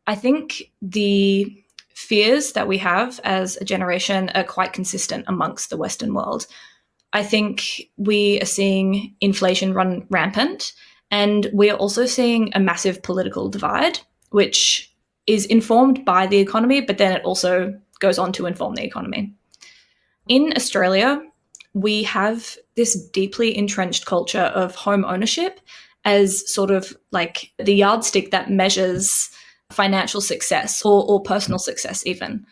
I think the fears that we have as a generation are quite consistent amongst the Western world. I think we are seeing inflation run rampant, and we are also seeing a massive political divide, which is informed by the economy, but then it also goes on to inform the economy. In Australia, we have this deeply entrenched culture of home ownership as sort of like the yardstick that measures financial success or personal success even.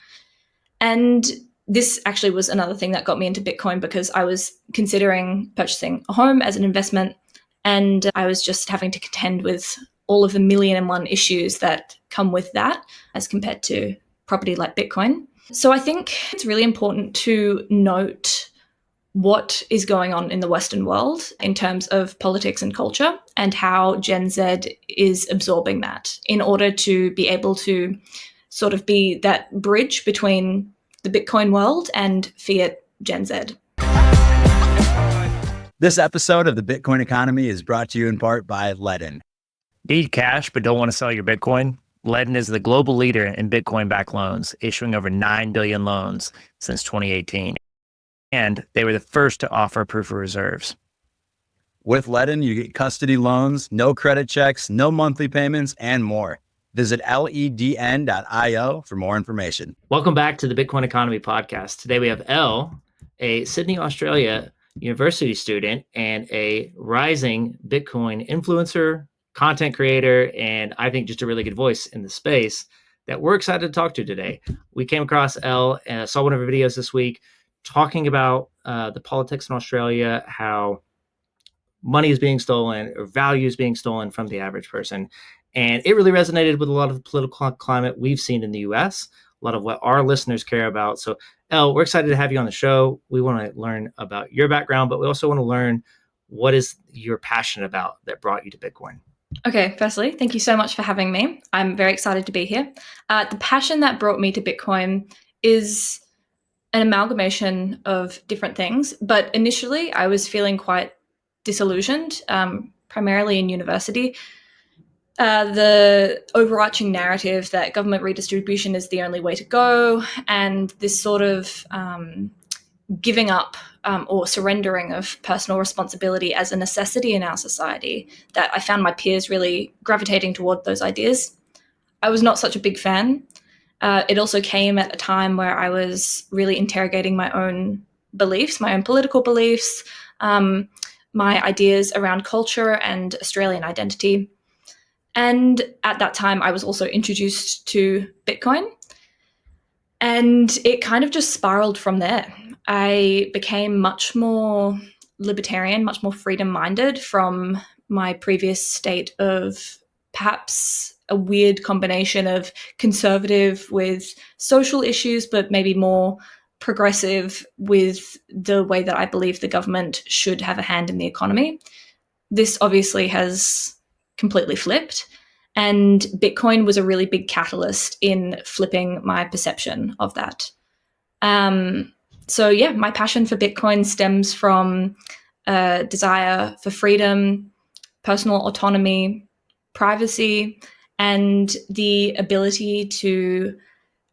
And this actually was another thing that got me into Bitcoin, because I was considering purchasing a home as an investment, and I was just having to contend with all of the million and one issues that come with that as compared to property like Bitcoin. So I think it's really important to note what is going on in the Western world in terms of politics and culture, and how Gen Z is absorbing that in order to be able to sort of be that bridge between the Bitcoin world and fiat Gen Z. This episode of the Bitcoin Economy is brought to you in part by Ledn. Need cash but don't want to sell your Bitcoin? Ledn is the global leader in Bitcoin-backed loans, issuing over 9 billion loans since 2018. And they were the first to offer proof of reserves. With Ledn, you get custody loans, no credit checks, no monthly payments, and more. Visit ledn.io for more information. Welcome back to the Bitcoin Economy podcast. Today we have Elle, a Sydney, Australia university student and a rising Bitcoin influencer, content creator, and I think just a really good voice in the space that we're excited to talk to today. We came across Elle and saw one of her videos this week talking about the politics in Australia, how money is being stolen or value is being stolen from the average person. And it really resonated with a lot of the political climate we've seen in the US, a lot of what our listeners care about. So, Elle, we're excited to have you on the show. We want to learn about your background, but we also want to learn what is you're passionate about that brought you to Bitcoin. Okay, firstly, thank you so much for having me. I'm very excited to be here. The passion that brought me to Bitcoin is an amalgamation of different things, but initially I was feeling quite disillusioned, primarily in university. The overarching narrative that government redistribution is the only way to go, and this sort of giving up or surrendering of personal responsibility as a necessity in our society, that I found my peers really gravitating toward those ideas. I was not such a big fan. It also came at a time where I was really interrogating my own beliefs, my own political beliefs, my ideas around culture and Australian identity. And at that time, I was also introduced to Bitcoin. And it kind of just spiraled from there. I became much more libertarian, much more freedom-minded from my previous state of perhaps a weird combination of conservative with social issues, but maybe more progressive with the way that I believe the government should have a hand in the economy. This obviously has completely flipped, and Bitcoin was a really big catalyst in flipping my perception of that. So yeah, my passion for Bitcoin stems from a desire for freedom, personal autonomy, privacy, and the ability to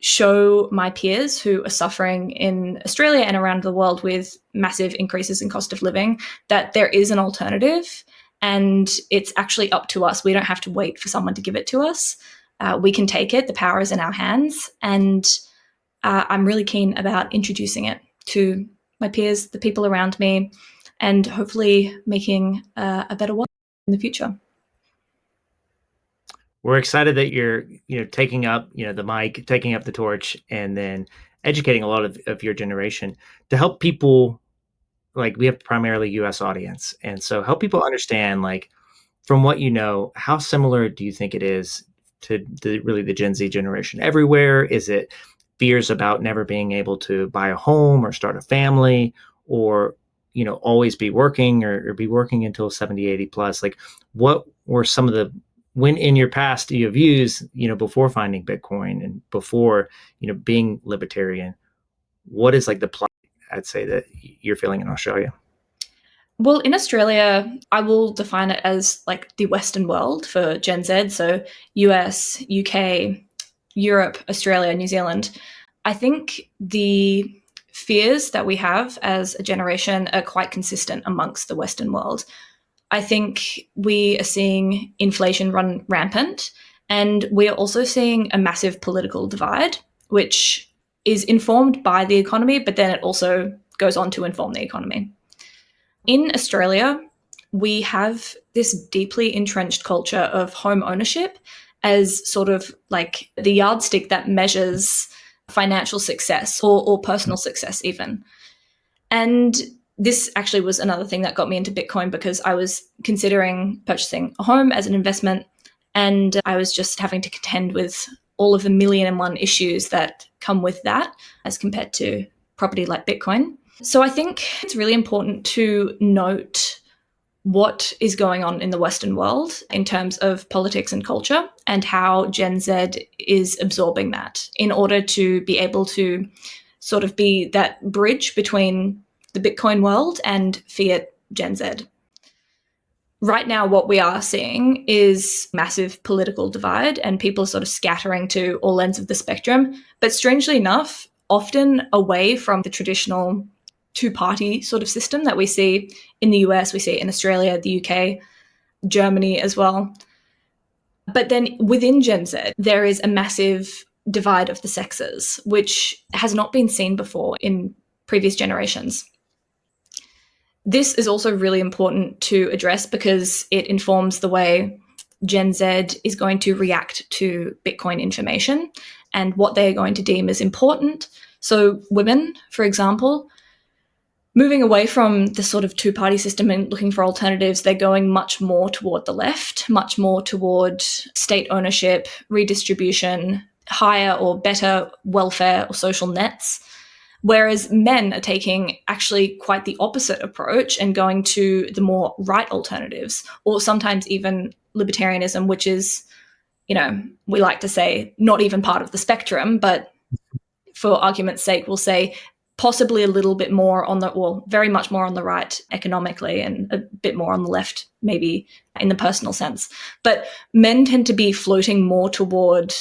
show my peers who are suffering in Australia and around the world with massive increases in cost of living that there is an alternative, and it's actually up to us. We don't have to wait for someone to give it to us. We can take it. The power is in our hands, and I'm really keen about introducing it to my peers, the people around me, and hopefully making a better world in the future. We're excited that you're, taking up, the mic, taking up the torch, and then educating a lot of your generation to help people. Like, we have primarily US audience. And so help people understand, like, from what you know, how similar do you think it is to the Gen Z generation everywhere? Is it fears about never being able to buy a home or start a family, or, always be working or be working until 70, 80 plus? Like, what were some of the, when in your past you have used, before finding Bitcoin and before, being libertarian, what is like the plight, I'd say, that you're feeling in Australia? Well, in Australia, I will define it as like the Western world for Gen Z. So US, UK, Europe, Australia, New Zealand, I think the fears that we have as a generation are quite consistent amongst the Western world. I think we are seeing inflation run rampant, and we are also seeing a massive political divide, which is informed by the economy, but then it also goes on to inform the economy. In Australia, we have this deeply entrenched culture of home ownership as sort of like the yardstick that measures financial success or personal success even. And this actually was another thing that got me into Bitcoin, because I was considering purchasing a home as an investment, and I was just having to contend with all of the million and one issues that come with that as compared to property like Bitcoin. So I think it's really important to note what is going on in the Western world in terms of politics and culture, and how Gen Z is absorbing that in order to be able to sort of be that bridge between the Bitcoin world and fiat Gen Z. Right now, what we are seeing is massive political divide, and people are sort of scattering to all ends of the spectrum. But strangely enough, often away from the traditional two-party sort of system that we see in the US, we see it in Australia, the UK, Germany as well. But then within Gen Z, there is a massive divide of the sexes, which has not been seen before in previous generations. This is also really important to address because it informs the way Gen Z is going to react to Bitcoin information and what they are going to deem as important. So women, for example, moving away from the sort of two-party system and looking for alternatives, they're going much more toward the left, much more toward state ownership, redistribution, higher or better welfare or social nets. Whereas men are taking actually quite the opposite approach and going to the more right alternatives, or sometimes even libertarianism, which is, we like to say not even part of the spectrum, but for argument's sake, we'll say possibly a little bit more on the, or very much more on the right economically, and a bit more on the left, maybe in the personal sense. But men tend to be floating more toward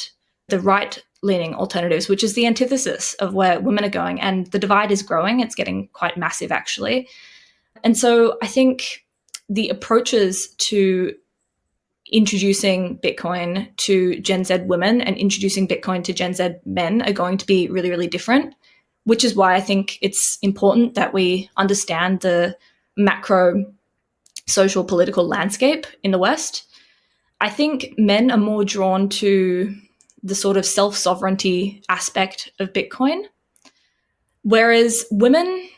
the right-leaning alternatives, which is the antithesis of where women are going. And the divide is growing. It's getting quite massive, actually. And so I think the approaches to introducing Bitcoin to Gen Z women and introducing Bitcoin to Gen Z men are going to be really, really different, which is why I think it's important that we understand the macro social political landscape in the West. I think men are more drawn to the sort of self-sovereignty aspect of Bitcoin, whereas women,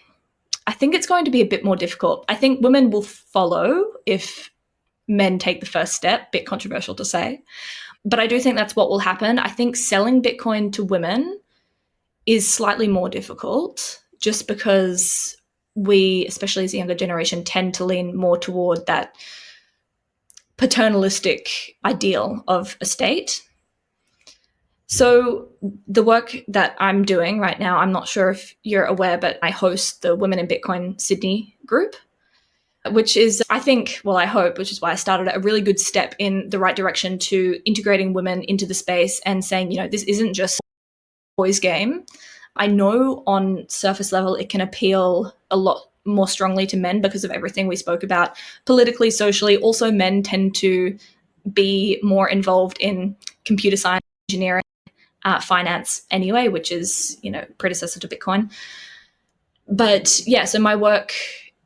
I think it's going to be a bit more difficult. I think women will follow if men take the first step, bit controversial to say, but I do think that's what will happen. I think selling Bitcoin to women is slightly more difficult just because we, especially as a younger generation, tend to lean more toward that paternalistic ideal of a state. So the work that I'm doing right now, I'm not sure if you're aware, but I host the Women in Bitcoin Sydney group, which is, I think, well, I hope, which is why I started it, a really good step in the right direction to integrating women into the space and saying, this isn't just a boys' game. I know on surface level it can appeal a lot more strongly to men because of everything we spoke about politically, socially. Also, men tend to be more involved in computer science, engineering, finance anyway, which is, predecessor to Bitcoin. But yeah, so my work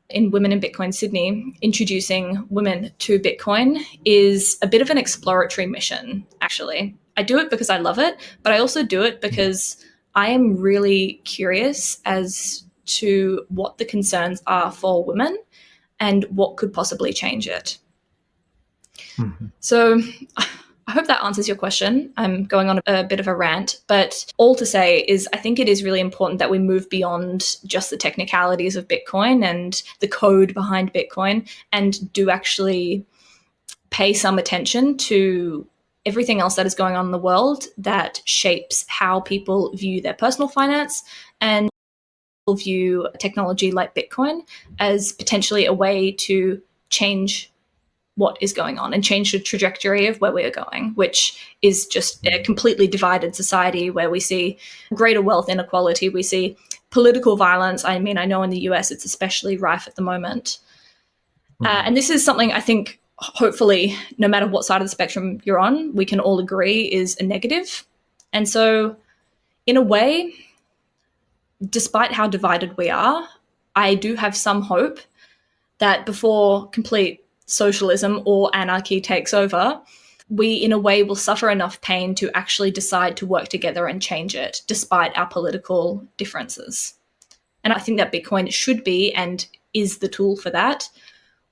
in Women in Bitcoin Sydney, introducing women to Bitcoin, is a bit of an exploratory mission, actually. I do it because I love it, but I also do it because I am really curious as to what the concerns are for women and what could possibly change it. Mm-hmm. So I hope that answers your question. I'm going on a bit of a rant, but all to say is I think it is really important that we move beyond just the technicalities of Bitcoin and the code behind Bitcoin and do actually pay some attention to everything else that is going on in the world that shapes how people view their personal finance and view technology like Bitcoin as potentially a way to change what is going on and change the trajectory of where we are going, which is just a completely divided society where we see greater wealth inequality. We see political violence. I mean, I know in the US it's especially rife at the moment. And this is something I think, hopefully, no matter what side of the spectrum you're on, we can all agree is a negative. And so, in a way, despite how divided we are, I do have some hope that before complete socialism or anarchy takes over, we in a way will suffer enough pain to actually decide to work together and change it, despite our political differences. And I think that Bitcoin should be and is the tool for that.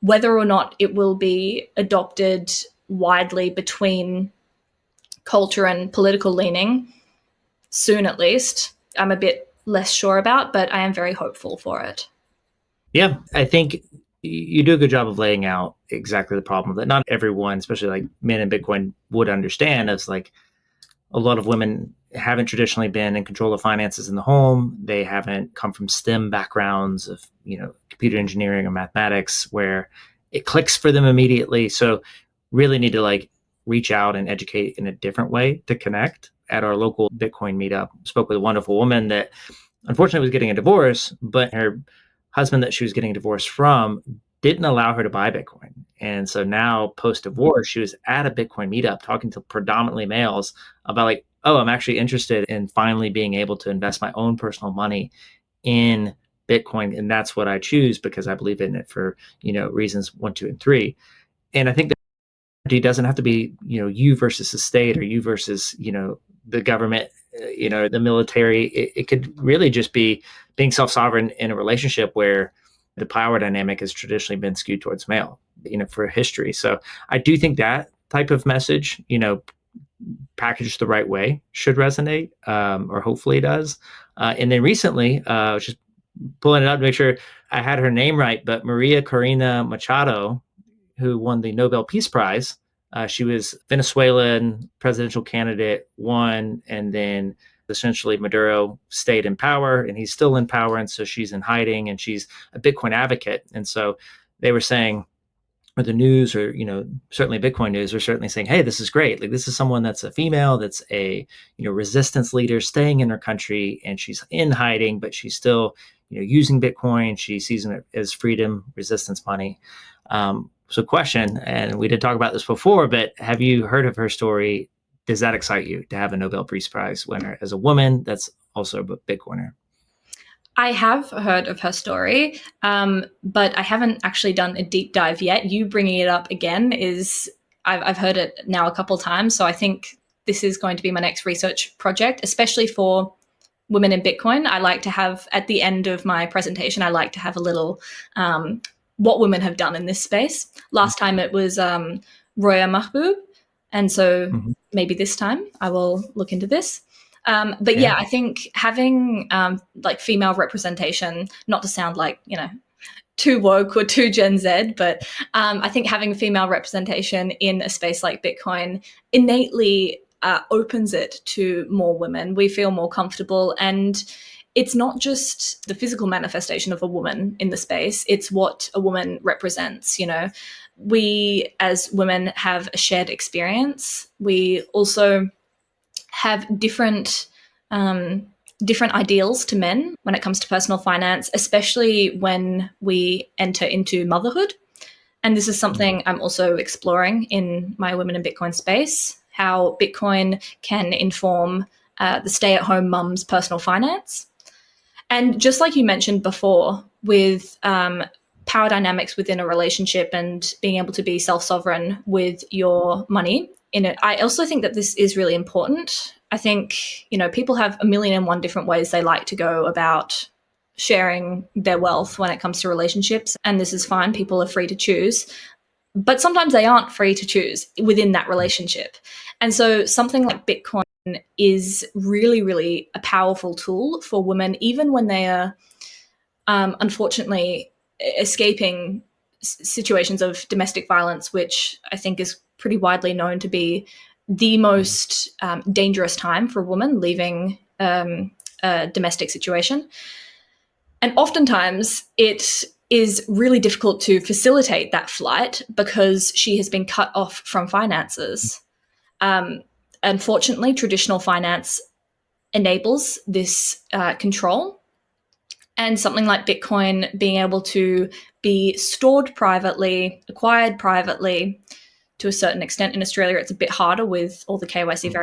Whether or not it will be adopted widely between culture and political leaning, soon at least, I'm a bit less sure about, but I am very hopeful for it. Yeah, I think you do a good job of laying out exactly the problem that not everyone, especially like men in Bitcoin, would understand. It's like a lot of women haven't traditionally been in control of finances in the home. They haven't come from STEM backgrounds of, computer engineering or mathematics where it clicks for them immediately. So really need to like reach out and educate in a different way to connect. At our local Bitcoin meetup, spoke with a wonderful woman that unfortunately was getting a divorce, but her husband that she was getting a divorce from didn't allow her to buy Bitcoin. And so now post-divorce, she was at a Bitcoin meetup talking to predominantly males about like, oh, I'm actually interested in finally being able to invest my own personal money in Bitcoin. And that's what I choose because I believe in it for, reasons 1, 2, and 3. And I think that it doesn't have to be, you versus the state or you versus, the government, the military. It could really just be being self-sovereign in a relationship where the power dynamic has traditionally been skewed towards male, for history. So I do think that type of message, packaged the right way should resonate, or hopefully it does. And then recently, I was just pulling it up to make sure I had her name right, but Maria Corina Machado, who won the Nobel Peace Prize. She was Venezuelan presidential candidate, won, and then essentially Maduro stayed in power, and he's still in power, and so she's in hiding, and she's a Bitcoin advocate. And so they were saying, or the news, or certainly Bitcoin news, are certainly saying, "Hey, this is great. Like this is someone that's a female, that's a resistance leader, staying in her country, and she's in hiding, but she's still using Bitcoin. She's using it as freedom, resistance money." So question, and we did talk about this before, but have you heard of her story? Does that excite you to have a Nobel Peace Prize winner as a woman that's also a Bitcoiner? I have heard of her story, but I haven't actually done a deep dive yet. You bringing it up again I've heard it now a couple times, so I think this is going to be my next research project, especially for women in Bitcoin. I like to have, at the end of my presentation, I like to have a little what women have done in this space. Last time it was Roya Mahbub, and so maybe this time I will look into this. But yeah, I think having like female representation, not to sound like, too woke or too Gen Z, but I think having female representation in a space like Bitcoin innately opens it to more women. We feel more comfortable, and it's not just the physical manifestation of a woman in the space, it's what a woman represents. We as women have a shared experience. We also have different ideals to men when it comes to personal finance, especially when we enter into motherhood. And this is something I'm also exploring in my Women in Bitcoin space, how Bitcoin can inform the stay-at-home mum's personal finance. And just like you mentioned before, with power dynamics within a relationship and being able to be self-sovereign with your money in it, I also think that this is really important. I think, people have 1,000,001 different ways they like to go about sharing their wealth when it comes to relationships, and this is fine. People are free to choose, but sometimes they aren't free to choose within that relationship. And so something like Bitcoin is really, really a powerful tool for women, even when they are unfortunately escaping situations of domestic violence, which I think is pretty widely known to be the most dangerous time for a woman leaving a domestic situation. And oftentimes it is really difficult to facilitate that flight because she has been cut off from finances. Unfortunately, traditional finance enables this control. And something like Bitcoin being able to be stored privately, acquired privately, to a certain extent. In Australia, it's a bit harder with all the KYC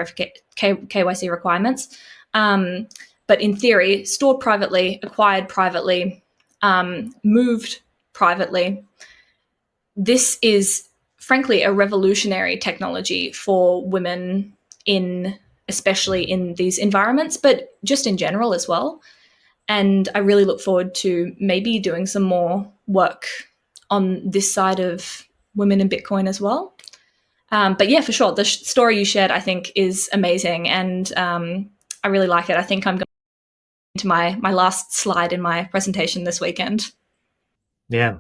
requirements. But in theory, stored privately, acquired privately, moved privately. This is, frankly, a revolutionary technology for women especially in these environments, but just in general as well. And I really look forward to maybe doing some more work on this side of women in Bitcoin as well. But yeah, for sure, the story you shared, I think, is amazing, and I really like it. I think I'm going to my last slide in my presentation this weekend. Yeah.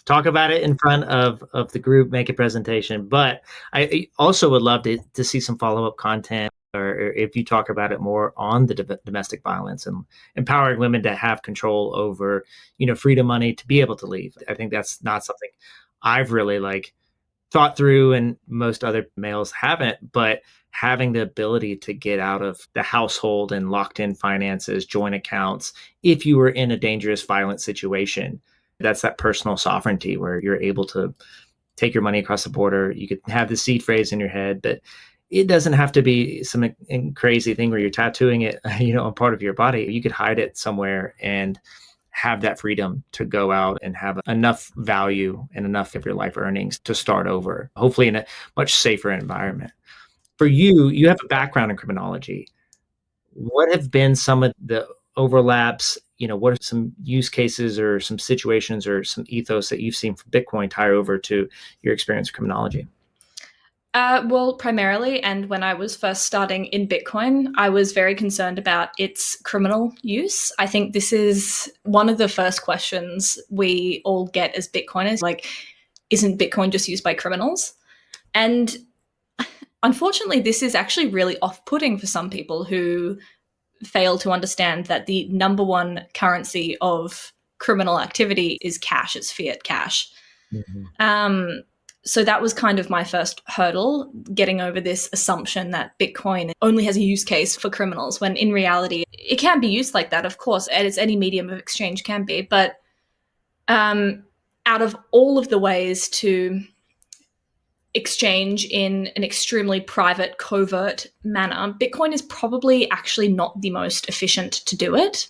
Talk about it in front of the group, make a presentation. But I also would love to see some follow-up content, or if you talk about it more on the domestic violence and empowering women to have control over, freedom money to be able to leave. I think that's not something I've really thought through, and most other males haven't, but having the ability to get out of the household and locked in finances, joint accounts, if you were in a dangerous, violent situation, that's that personal sovereignty where you're able to take your money across the border. You could have the seed phrase in your head, but it doesn't have to be some crazy thing where you're tattooing it, on part of your body. You could hide it somewhere and have that freedom to go out and have enough value and enough of your life earnings to start over, hopefully in a much safer environment. For you, you have a background in criminology. What have been some of the overlaps? What are some use cases or some situations or some ethos that you've seen from Bitcoin tie over to your experience with criminology? Well, primarily, and when I was first starting in Bitcoin, I was very concerned about its criminal use. I think this is one of the first questions we all get as Bitcoiners, like, isn't Bitcoin just used by criminals? And unfortunately, this is actually really off-putting for some people who fail to understand that the number one currency of criminal activity is cash, it's fiat cash. Mm-hmm. So that was kind of my first hurdle, getting over this assumption that Bitcoin only has a use case for criminals, when in reality, it can be used like that, of course, as any medium of exchange can be. But out of all of the ways to exchange in an extremely private, covert manner, Bitcoin is probably actually not the most efficient to do it.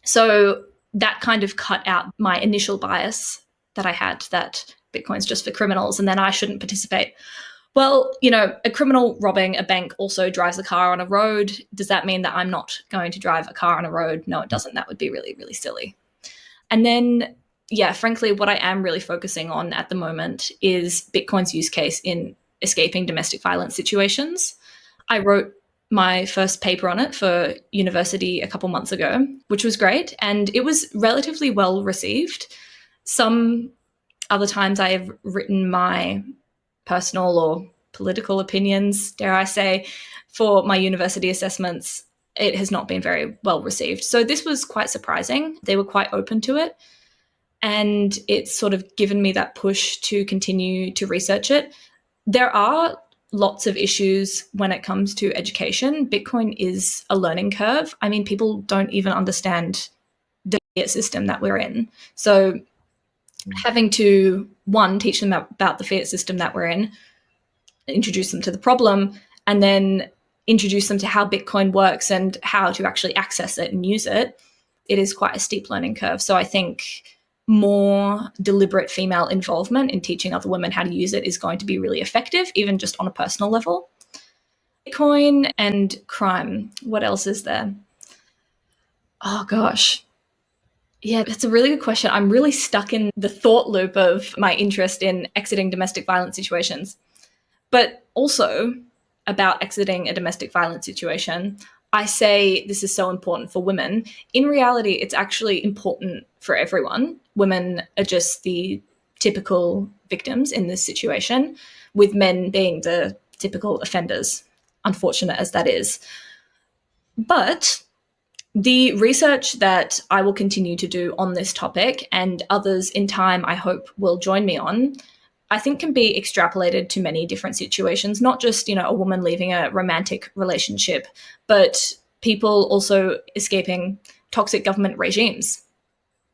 So that kind of cut out my initial bias that I had, that Bitcoin's just for criminals and then I shouldn't participate. Well, a criminal robbing a bank also drives a car on a road. Does that mean that I'm not going to drive a car on a road? No, it doesn't. That would be really, really silly. And then, yeah, frankly, what I am really focusing on at the moment is Bitcoin's use case in escaping domestic violence situations. I wrote my first paper on it for university a couple months ago, which was great. And it was relatively well received. Some other times I have written my personal or political opinions, dare I say, for my university assessments. It has not been very well received. So this was quite surprising. They were quite open to it. And it's sort of given me that push to continue to research it. There are lots of issues when it comes to education. Bitcoin is a learning curve. I mean, people don't even understand the fiat system that we're in. So having to, one, teach them about the fiat system that we're in, introduce them to the problem, and then introduce them to how Bitcoin works and how to actually access it and use it, it is quite a steep learning curve. So I think more deliberate female involvement in teaching other women how to use it is going to be really effective, even just on a personal level. Bitcoin and crime. What else is there? Oh, gosh. Yeah, that's a really good question. I'm really stuck in the thought loop of my interest in exiting domestic violence situations. But also about exiting a domestic violence situation, I say this is so important for women. In reality, it's actually important for everyone. Women are just the typical victims in this situation, with men being the typical offenders, unfortunate as that is. But The research that I will continue to do on this topic, and others in time I hope will join me on, I think can be extrapolated to many different situations, not just, a woman leaving a romantic relationship, but people also escaping toxic government regimes.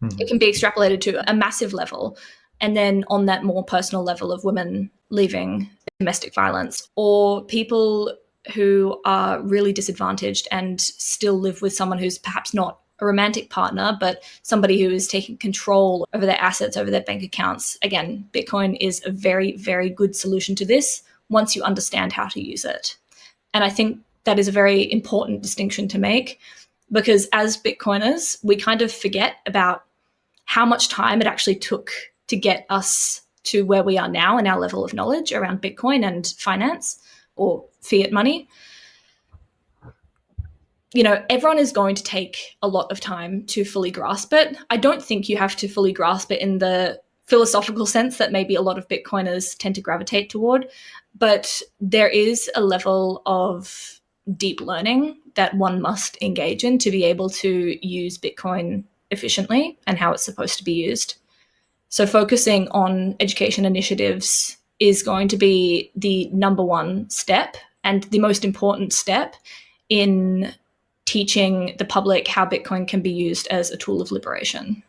Mm-hmm. It can be extrapolated to a massive level. And then on that more personal level of women leaving domestic violence, or people who are really disadvantaged and still live with someone who's perhaps not a romantic partner, but somebody who is taking control over their assets, over their bank accounts. Again, Bitcoin is a very, very good solution to this once you understand how to use it. And I think that is a very important distinction to make, because as Bitcoiners, we kind of forget about how much time it actually took to get us to where we are now in our level of knowledge around Bitcoin and finance or fiat money. Everyone is going to take a lot of time to fully grasp it. I don't think you have to fully grasp it in the philosophical sense that maybe a lot of Bitcoiners tend to gravitate toward, but there is a level of deep learning that one must engage in to be able to use Bitcoin efficiently and how it's supposed to be used. So focusing on education initiatives is going to be the number one step and the most important step in teaching the public how Bitcoin can be used as a tool of liberation.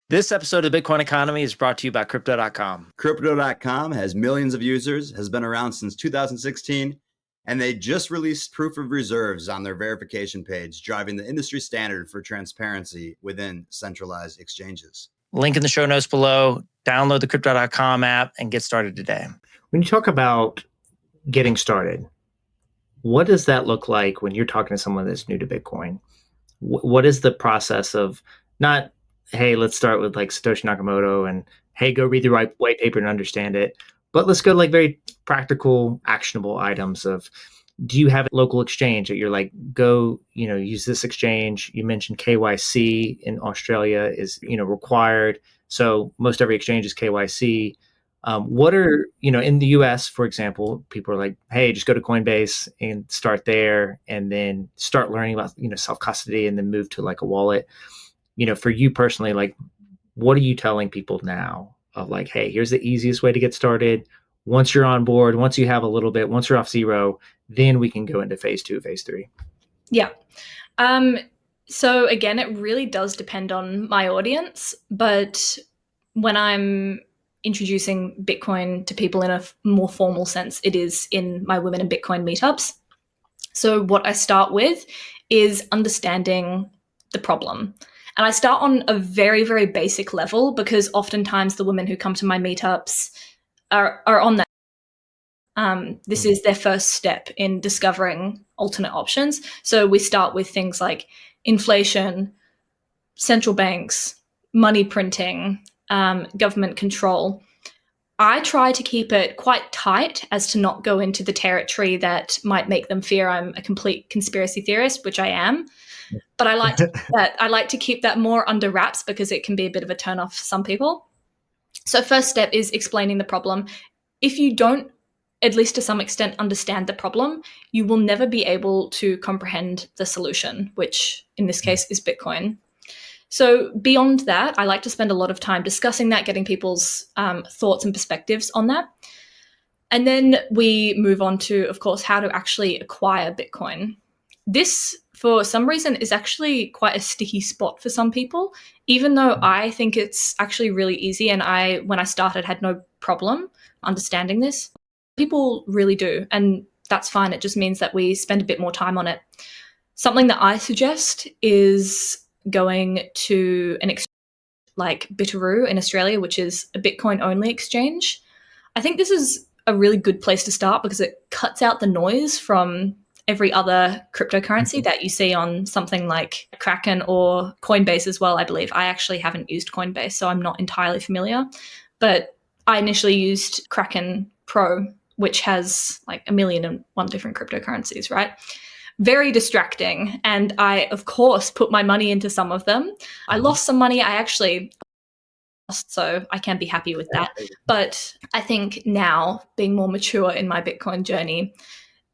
This episode of Bitcoin Economy is brought to you by Crypto.com. Crypto.com has millions of users, has been around since 2016, and they just released proof of reserves on their verification page, driving the industry standard for transparency within centralized exchanges. Link in the show notes below. Download the Crypto.com app and get started today. When you talk about getting started, what does that look like when you're talking to someone that's new to Bitcoin? What is the process of not, hey, let's start with like Satoshi Nakamoto and hey, go read the white paper and understand it. But let's go to like very practical, actionable items of, do you have a local exchange that you're like, go, use this exchange? You mentioned KYC in Australia is, required. So most every exchange is KYC. What are, in the US, for example, people are like, hey, just go to Coinbase and start there and then start learning about, self-custody and then move to like a wallet. For you personally, like, what are you telling people now of like, hey, here's the easiest way to get started. Once you're on board, once you have a little bit, once you're off zero, then we can go into phase 2, phase 3. Yeah. So again, it really does depend on my audience, but when I'm introducing Bitcoin to people in a more formal sense, it is in my Women in Bitcoin meetups. So what I start with is understanding the problem. And I start on a very, very basic level, because oftentimes the women who come to my meetups are on that. This is their first step in discovering alternate options. So we start with things like inflation, central banks, money printing, government control. I try to keep it quite tight as to not go into the territory that might make them fear I'm a complete conspiracy theorist, which I am. But I like to keep that more under wraps, because it can be a bit of a turnoff for some people. So first step is explaining the problem. If you don't, at least to some extent, understand the problem, you will never be able to comprehend the solution, which in this case is Bitcoin. So beyond that, I like to spend a lot of time discussing that, getting people's thoughts and perspectives on that. And then we move on to, of course, how to actually acquire Bitcoin. This, for some reason, is actually quite a sticky spot for some people, even though I think it's actually really easy. And when I started, had no problem understanding this. People really do. And that's fine. It just means that we spend a bit more time on it. Something that I suggest is going to an exchange like Bitaroo in Australia, which is a Bitcoin-only exchange. I think this is a really good place to start, because it cuts out the noise from every other cryptocurrency that you see on something like Kraken or Coinbase as well, I believe. I actually haven't used Coinbase, so I'm not entirely familiar. But I initially used Kraken Pro, which has like 1,000,001 different cryptocurrencies, right? Very distracting. And I, of course, put my money into some of them. I lost some money. I actually lost, so I can be happy with that. But I think now, being more mature in my Bitcoin journey,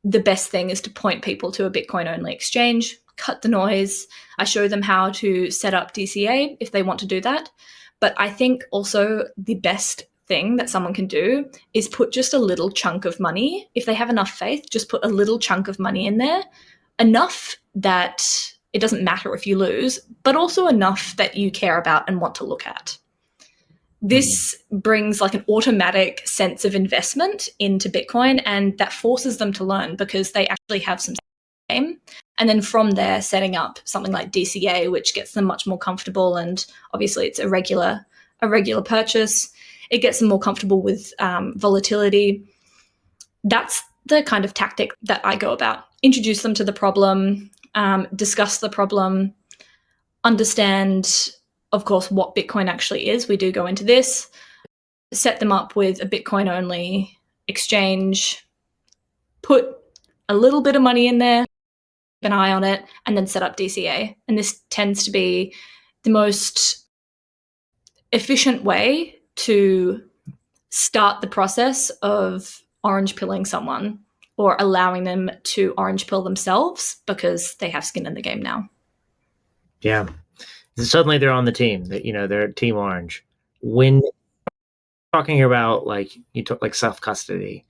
the best thing is to point people to a Bitcoin-only exchange. cut the noise. I show them how to set up DCA if they want to do that. But I think also the best thing that someone can do is put just a little chunk of money. If they have enough faith, just put a little chunk of money in there, enough that it doesn't matter if you lose, but also enough that you care about and want to look at. This brings like an automatic sense of investment into Bitcoin, and that forces them to learn because they actually have some game. And then from there, setting up something like DCA, which gets them much more comfortable. And obviously it's a regular purchase. It gets them more comfortable with volatility. That's the kind of tactic that I go about. Introduce them to the problem, discuss the problem, understand, of course, what Bitcoin actually is. We do go into this. Set them up with a Bitcoin-only exchange, put a little bit of money in there, keep an eye on it, and then set up DCA. And this tends to be the most efficient way to start the process of orange pilling someone or allowing them to orange pill themselves because they have skin in the game now. Yeah. Suddenly they're on the team, that, they're team orange. When talking about you talk like self-custody,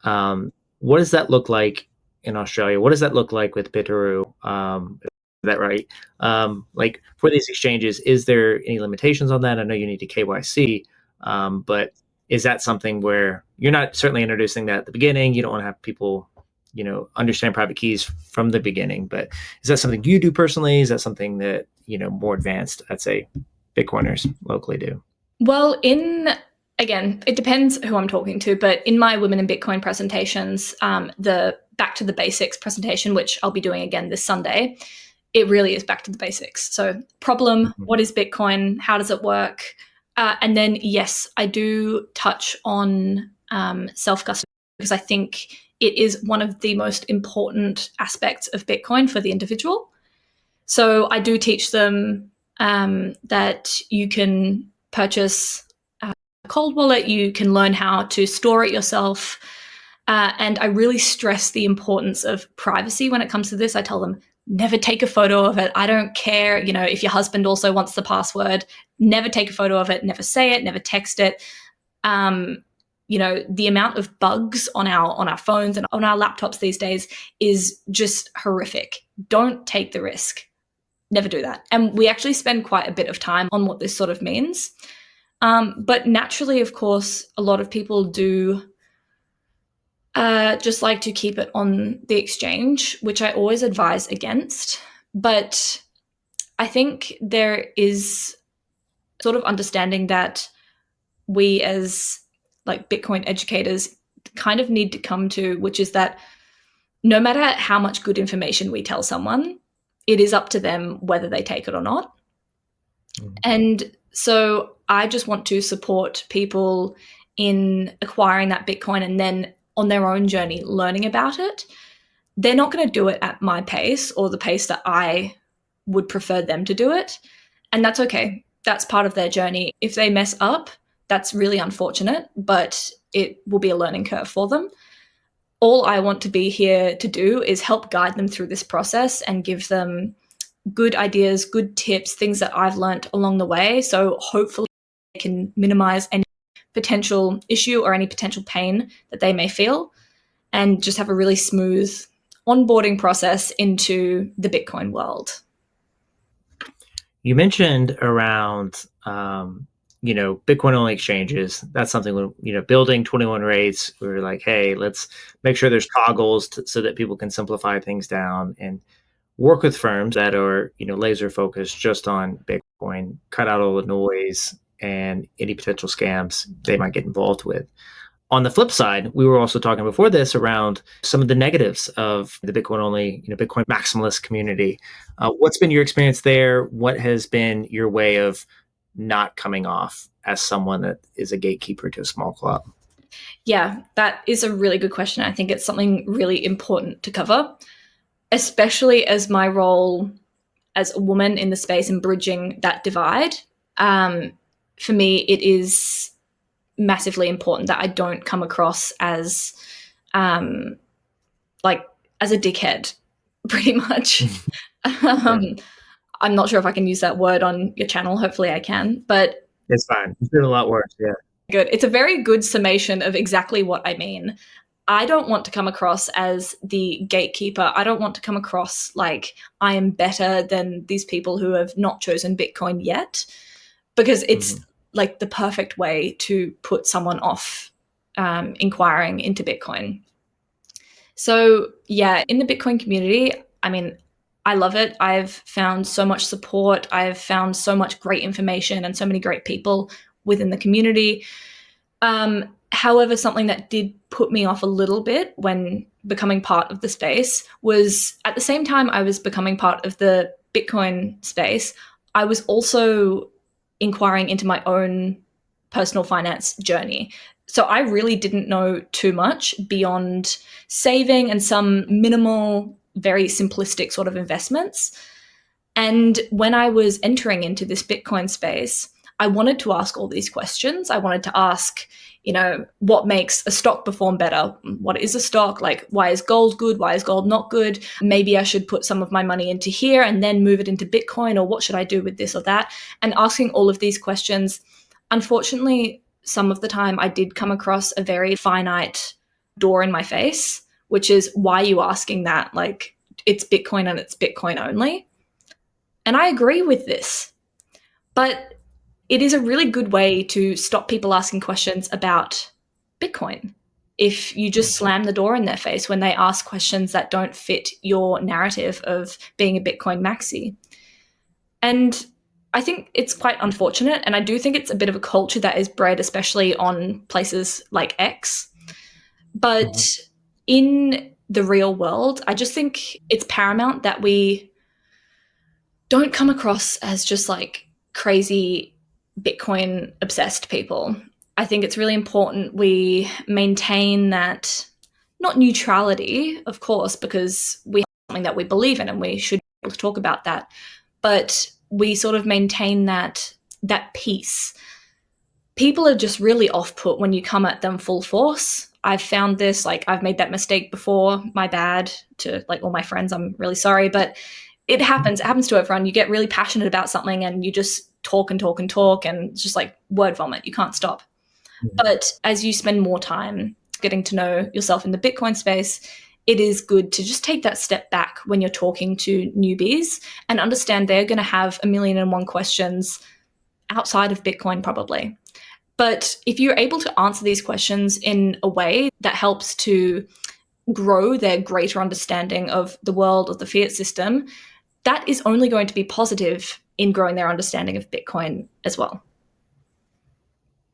what does that look like in Australia? What does that look like with Bitaru? Is that right? For these exchanges, is there any limitations on that? I know you need to KYC, but is that something where you're not certainly introducing that at the beginning? You don't want to have people, understand private keys from the beginning, but is that something you do personally? Is that something that, more advanced, I'd say, Bitcoiners locally do? Well, again, it depends who I'm talking to, but in my Women in Bitcoin presentations, the Back to the Basics presentation, which I'll be doing again this Sunday, it really is back to the basics. So problem, what is Bitcoin? How does it work? And then, yes, I do touch on self-custody because I think it is one of the most important aspects of Bitcoin for the individual. So I do teach them that you can purchase a cold wallet, you can learn how to store it yourself. And I really stress the importance of privacy when it comes to this. I tell them, never take a photo of it. I don't care, if your husband also wants the password, never take a photo of it, never say it, never text it. The amount of bugs on our phones and on our laptops these days is just horrific. Don't take the risk. Never do that. And we actually spend quite a bit of time on what this sort of means. But naturally, of course, a lot of people do just like to keep it on the exchange, which I always advise against. But I think there is sort of understanding that we as Bitcoin educators kind of need to come to, which is that no matter how much good information we tell someone, it is up to them whether they take it or not. And so I just want to support people in acquiring that Bitcoin and then on their own journey learning about it. They're not going to do it at my pace or the pace that I would prefer them to do it. And that's okay. That's part of their journey. If they mess up, that's really unfortunate, but it will be a learning curve for them. All I want to be here to do is help guide them through this process and give them good ideas, good tips, things that I've learned along the way. So hopefully they can minimize any potential issue or any potential pain that they may feel and just have a really smooth onboarding process into the Bitcoin world. You mentioned around, Bitcoin only exchanges. That's something, building 21 rates. We were like, hey, let's make sure there's toggles so that people can simplify things down and work with firms that are, laser focused just on Bitcoin, cut out all the noise and any potential scams they might get involved with. On the flip side, we were also talking before this around some of the negatives of the Bitcoin only, Bitcoin maximalist community. What's been your experience there? What has been your way of not coming off as someone that is a gatekeeper to a small club? Yeah, that is a really good question. I think it's something really important to cover, especially as my role as a woman in the space and bridging that divide. For me, it is massively important that I don't come across as as a dickhead, pretty much. I'm not sure if I can use that word on your channel. Hopefully I can, but It's fine. It's been a lot worse. Yeah. good. It's a very good summation of exactly what I mean. I don't want to come across as the gatekeeper. I don't want to come across like I am better than these people who have not chosen Bitcoin yet, because it's like the perfect way to put someone off inquiring into Bitcoin. So, yeah, in the Bitcoin community, I mean, I love it. I've found so much support. I've found so much great information and so many great people within the community. However, something that did put me off a little bit when becoming part of the space was at the same time I was becoming part of the Bitcoin space, I was also inquiring into my own personal finance journey. So I really didn't know too much beyond saving and some minimal, very simplistic sort of investments. And when I was entering into this Bitcoin space, I wanted to ask all these questions. I wanted to ask, what makes a stock perform better? What is a stock? Like, why is gold good? Why is gold not good? Maybe I should put some of my money into here and then move it into Bitcoin, or what should I do with this or that? And asking all of these questions. Unfortunately, some of the time I did come across a very finite door in my face, which is, why are you asking that? Like, it's Bitcoin and it's Bitcoin only. And I agree with this. But it is a really good way to stop people asking questions about Bitcoin. If you just slam the door in their face when they ask questions that don't fit your narrative of being a Bitcoin maxi. And I think it's quite unfortunate. And I do think it's a bit of a culture that is bred, especially on places like X. But in the real world, I just think it's paramount that we don't come across as just like crazy Bitcoin obsessed people. I think it's really important we maintain that, not neutrality, of course, because we have something that we believe in and we should be able to talk about that, but we sort of maintain that peace. People are just really off-put when you come at them full force. I've found this, like, I've made that mistake before, my bad, to like all my friends, I'm really sorry, but it happens to everyone. You get really passionate about something and you just talk and talk and talk, and it's just like word vomit. You can't stop. But as you spend more time getting to know yourself in the Bitcoin space, it is good to just take that step back when you're talking to newbies and understand they're going to have a million and one questions outside of Bitcoin probably. But if you're able to answer these questions in a way that helps to grow their greater understanding of the world, of the fiat system, that is only going to be positive in growing their understanding of Bitcoin as well.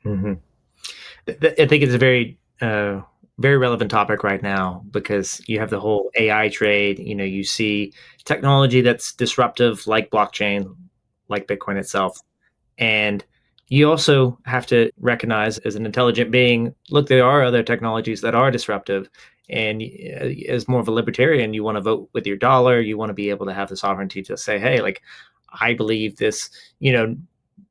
I think it's a very, very relevant topic right now, because you have the whole AI trade. You see technology that's disruptive, like blockchain, like Bitcoin itself. And you also have to recognize, as an intelligent being, look, there are other technologies that are disruptive. And as more of a libertarian, you want to vote with your dollar. You want to be able to have the sovereignty to say, hey, like, I believe this,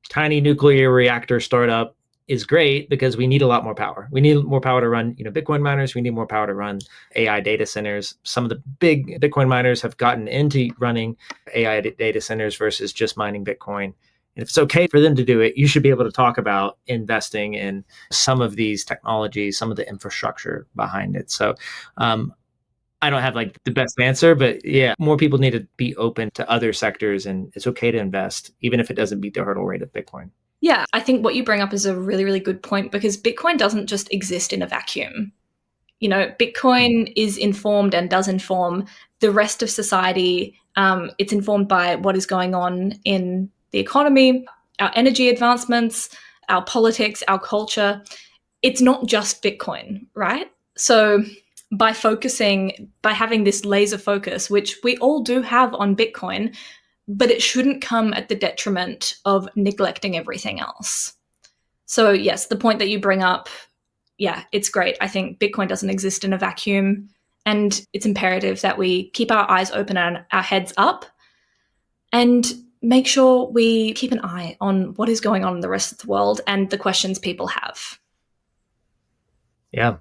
tiny nuclear reactor startup is great because we need a lot more power. We need more power to run, Bitcoin miners. We need more power to run AI data centers. Some of the big Bitcoin miners have gotten into running AI data centers versus just mining Bitcoin. And if it's okay for them to do it, you should be able to talk about investing in some of these technologies, some of the infrastructure behind it. So I don't have like the best answer, but yeah, more people need to be open to other sectors, and it's okay to invest, even if it doesn't meet the hurdle rate of Bitcoin. Yeah, I think what you bring up is a really, really good point, because Bitcoin doesn't just exist in a vacuum. Bitcoin is informed and does inform the rest of society. It's informed by what is going on in the economy, our energy advancements, our politics, our culture. It's not just Bitcoin, right? So by having this laser focus, which we all do have on Bitcoin, but it shouldn't come at the detriment of neglecting everything else. So yes, the point that you bring up, yeah, it's great. I think Bitcoin doesn't exist in a vacuum, and it's imperative that we keep our eyes open and our heads up and make sure we keep an eye on what is going on in the rest of the world and the questions people have. Yeah.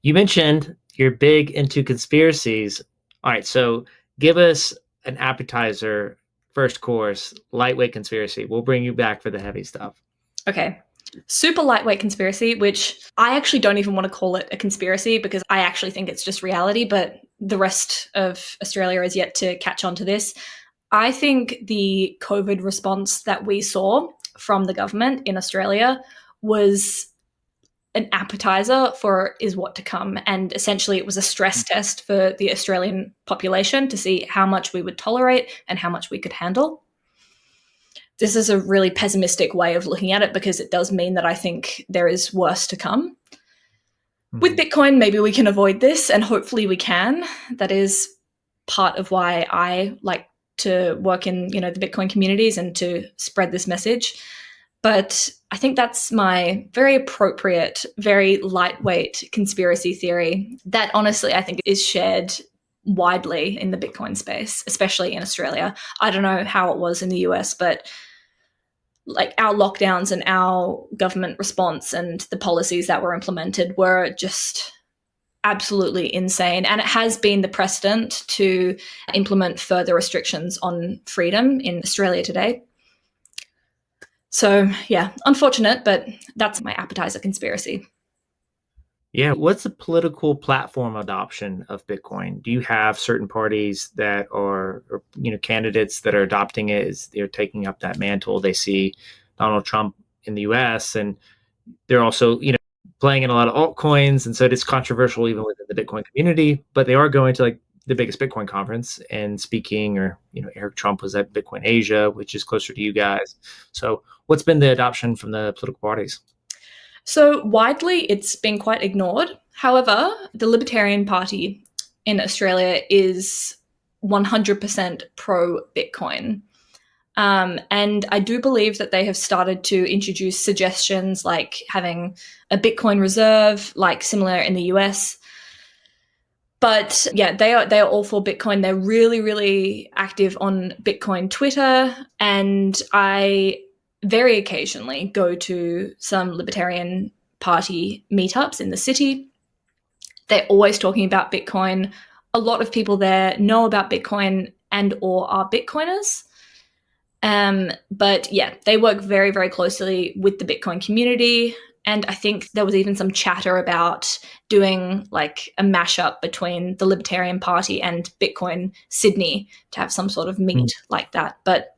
You mentioned you're big into conspiracies. All right. So give us an appetizer, first course, lightweight conspiracy. We'll bring you back for the heavy stuff. Okay. Super lightweight conspiracy, which I actually don't even want to call it a conspiracy because I actually think it's just reality, but the rest of Australia is yet to catch on to this. I think the COVID response that we saw from the government in Australia was an appetizer for is what to come. And essentially it was a stress test for the Australian population to see how much we would tolerate and how much we could handle. This is a really pessimistic way of looking at it because it does mean that I think there is worse to come. With Bitcoin, maybe we can avoid this, and hopefully we can. That is part of why I like to work in, the Bitcoin communities and to spread this message. But I think that's my very appropriate, very lightweight conspiracy theory that honestly I think is shared widely in the Bitcoin space, especially in Australia. I don't know how it was in the US, but like our lockdowns and our government response and the policies that were implemented were just absolutely insane. And it has been the precedent to implement further restrictions on freedom in Australia today. So yeah, unfortunate, but that's my appetizer conspiracy. Yeah. What's the political platform adoption of Bitcoin? Do you have certain parties that are, or, candidates that are adopting it? They're taking up that mantle? They see Donald Trump in the US and they're also, playing in a lot of altcoins. And so it's controversial even within the Bitcoin community, but they are going to like the biggest Bitcoin conference and speaking, or, Eric Trump was at Bitcoin Asia, which is closer to you guys. So what's been the adoption from the political parties? So widely, it's been quite ignored. However, the Libertarian Party in Australia is 100% pro-Bitcoin. And I do believe that they have started to introduce suggestions like having a Bitcoin reserve, like similar in the US. But yeah, they are all for Bitcoin. They're really, really active on Bitcoin Twitter. And I very occasionally go to some Libertarian Party meetups in the city. They're always talking about Bitcoin. A lot of people there know about Bitcoin and or are Bitcoiners. But yeah, they work very, very closely with the Bitcoin community. And I think there was even some chatter about doing like a mashup between the Libertarian Party and Bitcoin Sydney to have some sort of meet like that. But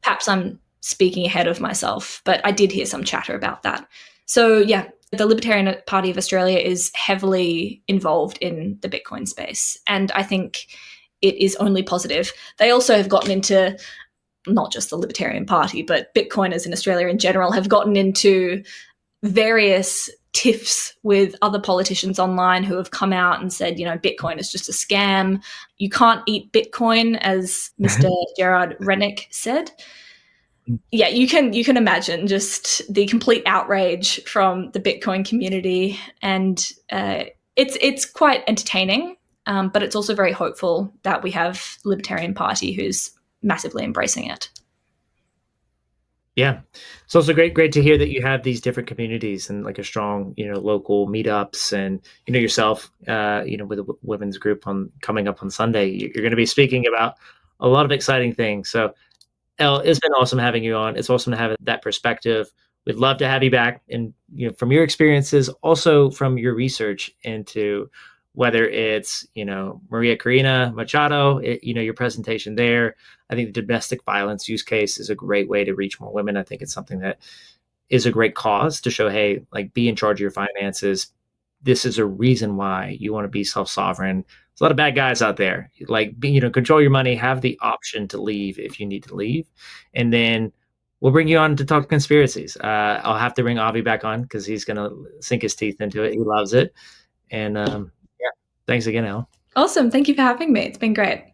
perhaps I'm speaking ahead of myself, but I did hear some chatter about that. So yeah, the Libertarian Party of Australia is heavily involved in the Bitcoin space. And I think it is only positive. They also have gotten into not just the Libertarian Party, but Bitcoiners in Australia in general have gotten into various tiffs with other politicians online who have come out and said, Bitcoin is just a scam. You can't eat Bitcoin, as Mr. Gerard Rennick said. Yeah, you can imagine just the complete outrage from the Bitcoin community, and it's quite entertaining, but it's also very hopeful that we have Libertarian Party who's massively embracing it. Yeah. It's also great to hear that you have these different communities and like a strong, local meetups, and, yourself, with a women's group coming up on Sunday, you're going to be speaking about a lot of exciting things. So Elle, it's been awesome having you on. It's awesome to have that perspective. We'd love to have you back, and from your experiences, also from your research into whether it's Maria Corina Machado, your presentation there. I think the domestic violence use case is a great way to reach more women. I think it's something that is a great cause to show, hey, like, be in charge of your finances. This is a reason why you want to be self-sovereign. There's a lot of bad guys out there. Like, control your money, have the option to leave if you need to leave. And then we'll bring you on to talk conspiracies. I'll have to bring Avi back on because he's going to sink his teeth into it. He loves it. And yeah, thanks again, Elle. Awesome. Thank you for having me. It's been great.